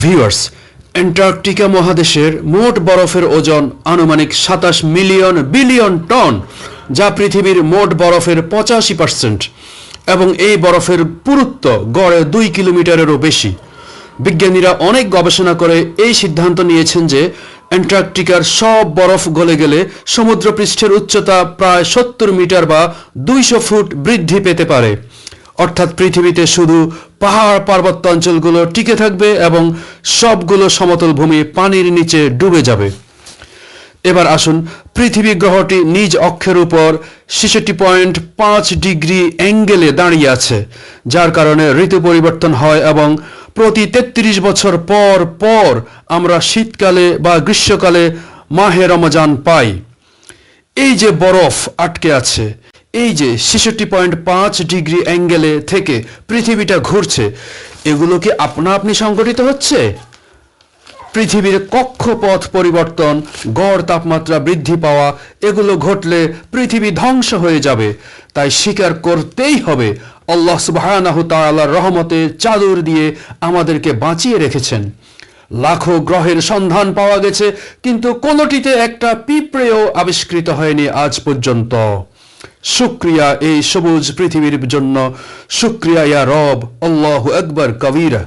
Viewers, Antarctica মহাদেশের মোট বরফের ওজন আনুমানিক ২৭ মিলিয়ন বিলিয়ন টন, যা পৃথিবীর মোট বরফের ৮৫%, এবং এই বরফের পুরুত্ব গড়ে ২ কিলোমিটারেরও বেশি। বিজ্ঞানীরা অনেক গবেষণা করে এই সিদ্ধান্ত নিয়েছেন যে অ্যান্টার্কটিকার সব বরফ গলে গেলে সমুদ্রপৃষ্ঠের উচ্চতা প্রায় ৭০ মিটার বা ২০০ ফুট বৃদ্ধি পেতে পারে। অর্থাৎ পৃথিবীতে শুধু পাহাড় পার্বত্য অঞ্চলগুলো টিকে থাকবে এবং সবগুলো সমতল ভূমি পানির নিচে ডুবে যাবে। এবার আসুন, পৃথিবী গ্রহটি নিজ অক্ষের উপর ৬৬.৫ ডিগ্রি অ্যাঙ্গেলে দাঁড়িয়ে আছে, যার কারণে ঋতু পরিবর্তন হয় এবং প্রতি ৩৩ বছর পর পর আমরা শীতকালে বা গ্রীষ্মকালে মাহে রমজান পাই। এই যে বরফ আটকে আছে, এই যে ৬৬.৫ ডিগ্রি অ্যাঙ্গেলে থেকে পৃথিবীটা ঘুরছে, এগুলো কি আপনা আপনি সংঘটিত হচ্ছে? পৃথিবীর কক্ষপথ পরিবর্তন, গড় তাপমাত্রা বৃদ্ধি পাওয়া, এগুলো ঘটলে পৃথিবী ধ্বংস হয়ে যাবে। তাই স্বীকার করতেই হবে, আল্লাহ সুবহানাহু তাআলার রহমতের চাদর দিয়ে আমাদেরকে বাঁচিয়ে রেখেছেন। লাখো গ্রহের সন্ধান পাওয়া গেছে, কিন্তু কোনোটিতে একটা পিঁপড়েও আবিষ্কৃত হয়নি আজ পর্যন্ত। শুকরিয়া এই সবুজ পৃথিবীর জন্য, শুকরিয়া ইয়া রব, আল্লাহু আকবার কবীরা।